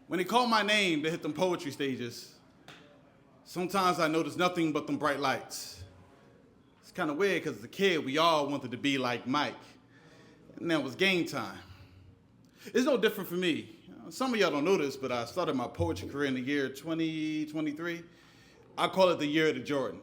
When they call my name to hit them poetry stages, sometimes I notice nothing but them bright lights. It's kind of weird because as a kid, we all wanted to be like Mike. And that was game time. It's no different for me. Some of y'all don't know this, but I started my poetry career in the year 2023. I call it the year of the Jordan.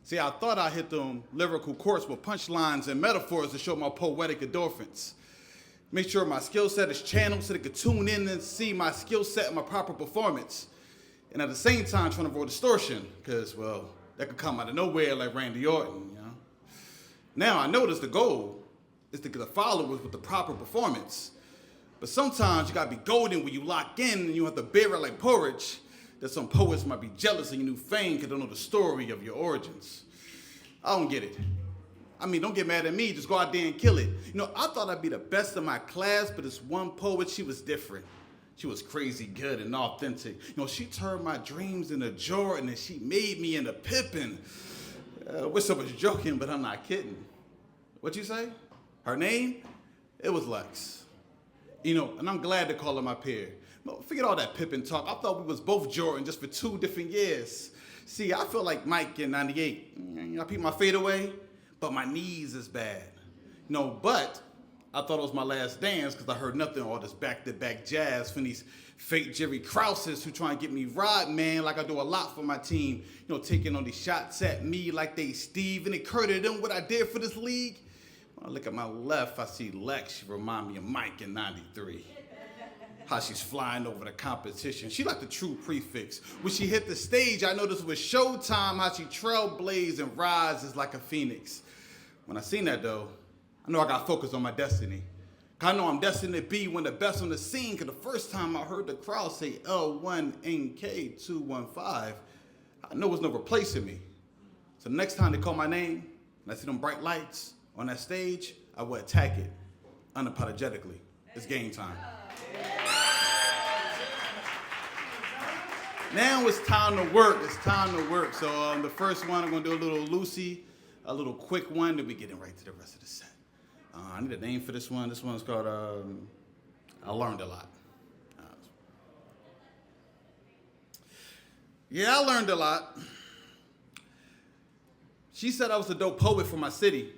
See, I thought I hit them lyrical courts with punchlines and metaphors to show my poetic endorphins. Make sure my skill set is channeled so they could tune in and see my skill set and my proper performance. And at the same time, trying to avoid distortion, because, well, that could come out of nowhere like Randy Orton, you know? Now, I notice the goal is to get the followers with the proper performance. But sometimes you gotta be golden when you lock in and you have to bear it like porridge, that some poets might be jealous of your new fame because they don't know the story of your origins. I don't get it. I mean, don't get mad at me, just go out there and kill it. You know, I thought I'd be the best in my class, but this one poet, she was different. She was crazy good and authentic. You know, she turned my dreams into Jordan and she made me into Pippen. Wish I was joking, but I'm not kidding. What'd you say? Her name? It was Lex. You know, and I'm glad to call her my peer. No, forget all that Pippen talk. I thought we was both Jordan just for 2 different years. See, I feel like Mike in 98. I peeped my fadeaway, but my knees is bad. No, but I thought it was my last dance because I heard nothing all this back-to-back jazz from these fake Jerry Krauses who try and get me right, man, like I do a lot for my team. You know, taking on these shots at me like they Steve and they curted them what I did for this league. When I look at my left, I see Lex. She remind me of Mike in 93. How she's flying over the competition. She like the true prefix. When she hit the stage, I noticed it was showtime, how she trailblazed and rises like a phoenix. When I seen that though, I know I got focused on my destiny. I know I'm destined to be one of the best on the scene, because the first time I heard the crowd say L1NK 215, I know there's no replacing me. So the next time they call my name, and I see them bright lights on that stage, I will attack it unapologetically. It's game time. Now it's time to work. It's time to work. So the first one, I'm going to do a little loosey, a little quick one, then we getting right to the rest of the set. I need a name for this one. This one's called I Learned a Lot. Yeah, I learned a lot. She said I was a dope poet for my city.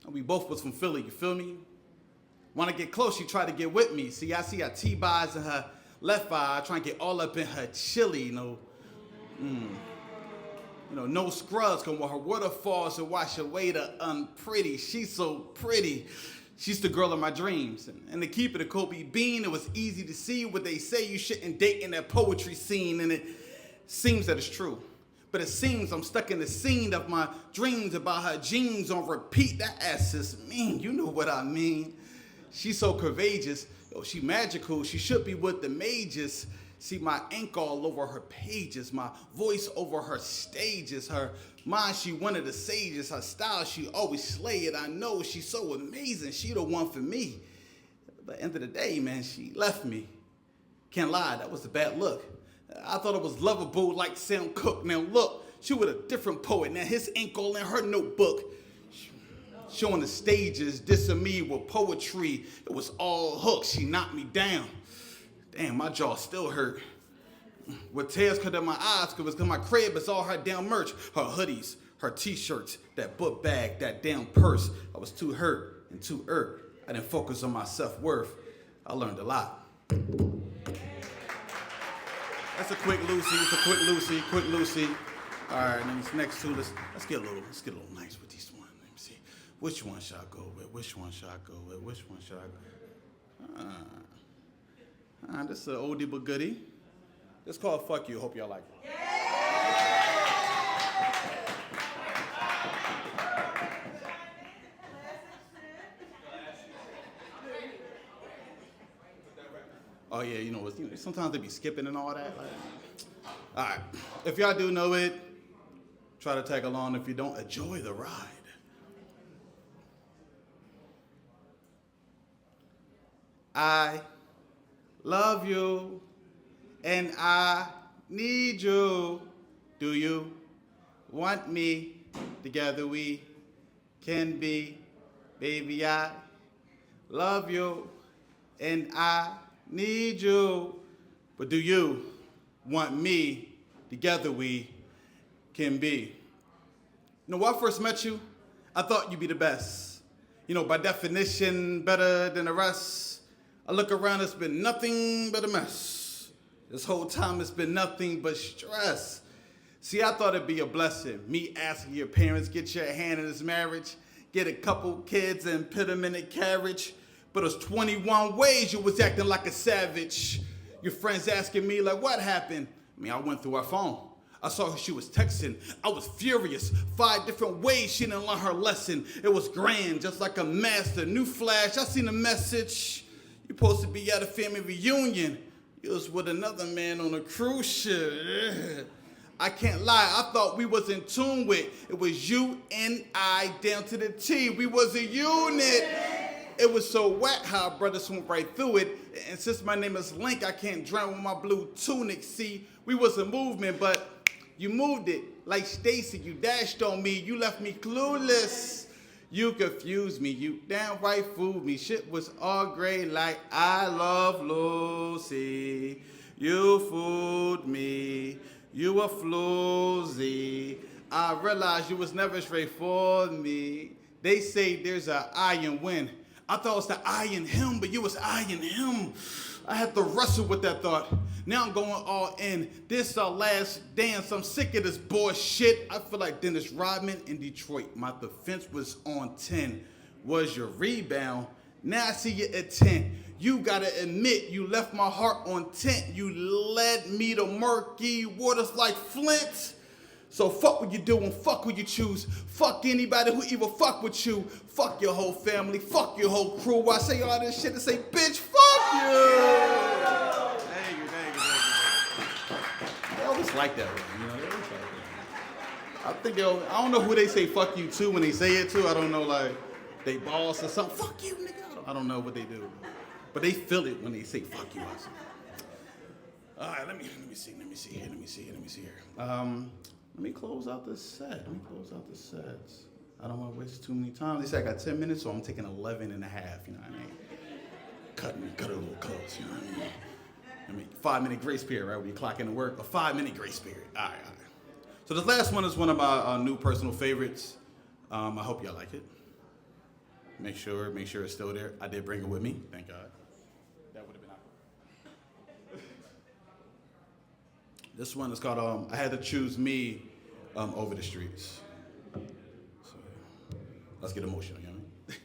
We both was from Philly, you feel me? Want to get close, she tried to get with me. See, I see her T-bars in her left eye, trying to get all up in her chili, no scrubs, cause when her waterfalls to wash away the unpretty. She's so pretty. She's the girl of my dreams. And to keep it a Kobe Bean, it was easy to see what they say you shouldn't date in that poetry scene, and it seems that it's true. But it seems I'm stuck in the scene of my dreams about her jeans on repeat. That ass is mean, you know what I mean. She's so courageous. Yo, she magical. She should be with the mages. See my ink all over her pages, my voice over her stages, her mind, she one of the sages, her style, she always slay it. I know she's so amazing. She the one for me. But at the end of the day, man, she left me. Can't lie, that was a bad look. I thought it was lovable like Sam Cooke. Now look, she was a different poet. Now his ink all in her notebook. Showing the stages, dissing me with poetry. It was all hooks. She knocked me down. Damn, my jaw still hurt. With tears cut in my eyes, cause my crib is all her damn merch. Her hoodies, her t-shirts, that book bag, that damn purse. I was too hurt and too irked. I didn't focus on my self-worth. I learned a lot. That's a quick Lucy. It's a quick Lucy. All right, and then this next two, let's get a little nice with these one. Let me see. Which one should I go with? Which one should I go? This is an oldie but goodie. It's called Fuck You. Hope y'all like it. Oh yeah, sometimes they be skipping and all that. All right, if y'all do know it, try to tag along. If you don't, enjoy the ride. I love you, and I need you. Do you want me? Together we can be. Baby, I love you, and I need you. But do you want me? Together we can be. You know, when I first met you, I thought you'd be the best. You know, by definition, better than the rest. I look around, it's been nothing but a mess. This whole time it's been nothing but stress. See, I thought it'd be a blessing. Me asking your parents, get your hand in this marriage, get a couple kids and put them in a carriage. But it's 21 ways you was acting like a savage. Your friends asking me like, what happened? I mean, I went through her phone. I saw her, she was texting. I was furious. 5 different ways she didn't learn her lesson. It was grand, just like a master. New flash, I seen a message. You supposed to be at a family reunion. You was with another man on a cruise ship. I can't lie, I thought we was in tune with. It was you and I down to the T. We was a unit. It was so wet how our brothers went right through it. And since my name is Link, I can't drown with my blue tunic. See, we was a movement, but you moved it like Stacy. You dashed on me, you left me clueless. You confused me, you downright fooled me. Shit was all gray like I love Lucy. You fooled me, you a floozy. I realized you was never straight for me. They say there's an I in win. I thought it was the I in him, but you was I in him. I had to wrestle with that thought. Now I'm going all in. This our last dance. I'm sick of this bullshit. I feel like Dennis Rodman in Detroit. My defense was on 10. Was your rebound? Now I see you at 10. You gotta admit you left my heart on 10. You led me to murky waters like Flint. So fuck what you do and fuck what you choose. Fuck anybody who even fuck with you. Fuck your whole family. Fuck your whole crew. I say all this shit and say, bitch, fuck you. Thank you. They always like that, you know. They always like that. I don't know who they say fuck you to when they say it to. I don't know, like they boss or something. Fuck you, nigga. I don't know what they do, but they feel it when they say fuck you. All right, let me see here. Let me close out this set. I don't want to waste too many times. They said I got 10 minutes, so I'm taking 11 and a half, you know what I mean? Cut it a little close, you know what I mean? 5-minute grace period, right? When you clock into work, a 5-minute grace period. All right. So this last one is one of my new personal favorites. I hope y'all like it. Make sure it's still there. I did bring it with me, thank God. That would have been awkward. This one is called I Had to Choose Me Over the Streets. So let's get emotional, you know what I mean?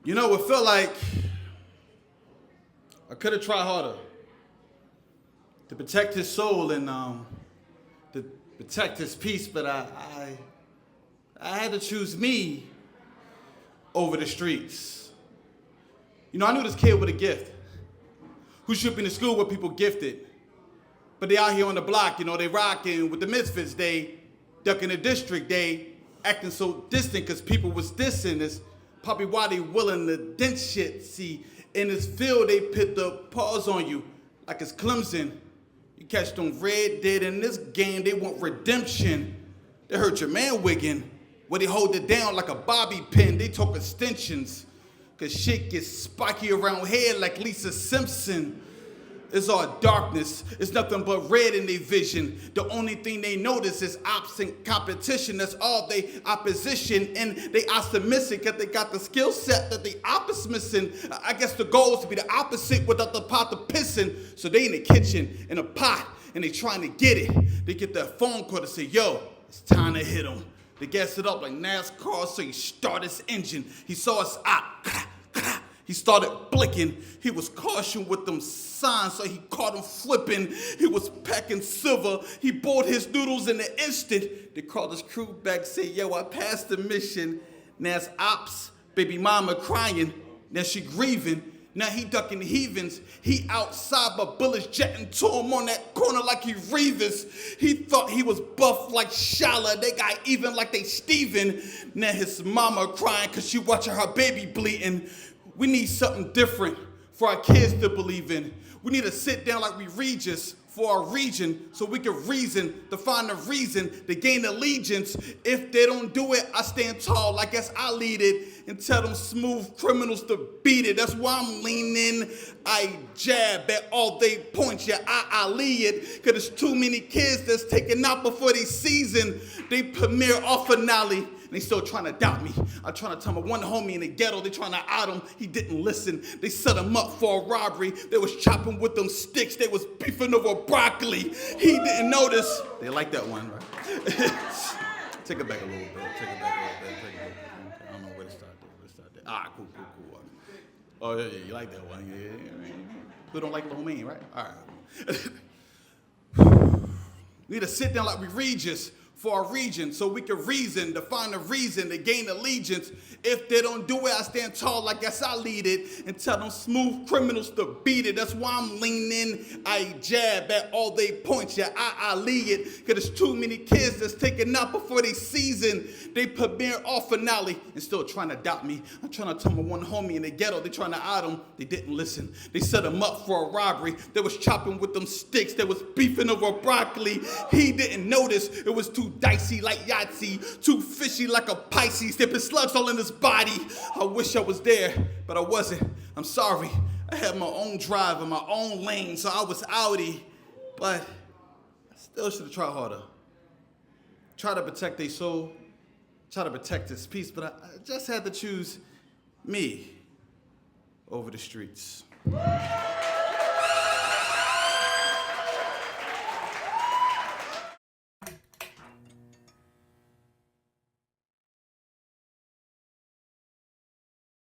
You know, it felt like I could have tried harder to protect his soul and to protect his peace, but I had to choose me over the streets. You know, I knew this kid with a gift who should be in school with people gifted. But they out here on the block, you know, they rocking with the misfits. They ducking the district. They acting so distant because people was dissing. It's probably why they willing to dent shit. See, in this field, they put the paws on you like it's Clemson. You catch them red dead in this game, they want redemption. They hurt your man wiggin', where they hold it down like a bobby pin. They talk extensions. Cause shit gets spiky around here like Lisa Simpson. It's all darkness. It's nothing but red in their vision. The only thing they notice is absent competition. That's all they opposition. And they optimistic that they got the skill set that the opposite missing. I guess the goal is to be the opposite without the pot to pissing. So they in the kitchen in a pot and they trying to get it. They get that phone call to say, yo, it's time to hit them. They gas it up like NASCAR, so he start his engine. He saw us out. He started blinking. He was caution with them signs, so he caught him flipping. He was packing silver. He bought his noodles in the instant. They called his crew back, say, yo, I passed the mission. Now it's ops, baby mama crying. Now she grieving. Now he ducking heavens. He outside, but bullets jetting to him on that corner like he Revis. He thought he was buff like Shala. They got even like they Steven. Now his mama crying cause she watching her baby bleeding. We need something different for our kids to believe in. We need to sit down like we Regis for our region so we can reason to find a reason to gain allegiance. If they don't do it, I stand tall like as I lead it and tell them smooth criminals to beat it. That's why I'm leaning. I jab at all they points. Yeah, I lead it. Cause there's too many kids that's taken out before they season. They premiere off finale. They still trying to doubt me. I'm trying to tell my one homie in the ghetto, they trying to out him. He didn't listen. They set him up for a robbery. They was chopping with them sticks. They was beefing over broccoli. He didn't notice. They like that one, right? Take it back a little bit. Take it back a little bit. Take it back. I don't know where to start there. Let's start there. Ah, cool. Oh, yeah, you like that one. Yeah. Who don't like Lil Wayne, right? All right. We need to sit down like we Regis for our region so we can reason to find a reason to gain allegiance. If they don't do it, I stand tall like yes, I lead it and tell them smooth criminals to beat it. That's why I'm leaning. I jab at all they points. Yeah, I lead it. Cause there's too many kids that's taken out before they season. They premiere off finale and still trying to doubt me. I'm trying to tell my one homie in the ghetto, they trying to out him. They didn't listen. They set him up for a robbery. They was chopping with them sticks. They was beefing over broccoli. He didn't notice. It was too dicey like Yahtzee, too fishy like a Pisces, dipping slugs all in his body. I wish I was there, but I wasn't. I'm sorry. I had my own drive and my own lane, so I was outie. But I still should have tried harder. Try to protect their soul, try to protect his peace, but I just had to choose me over the streets.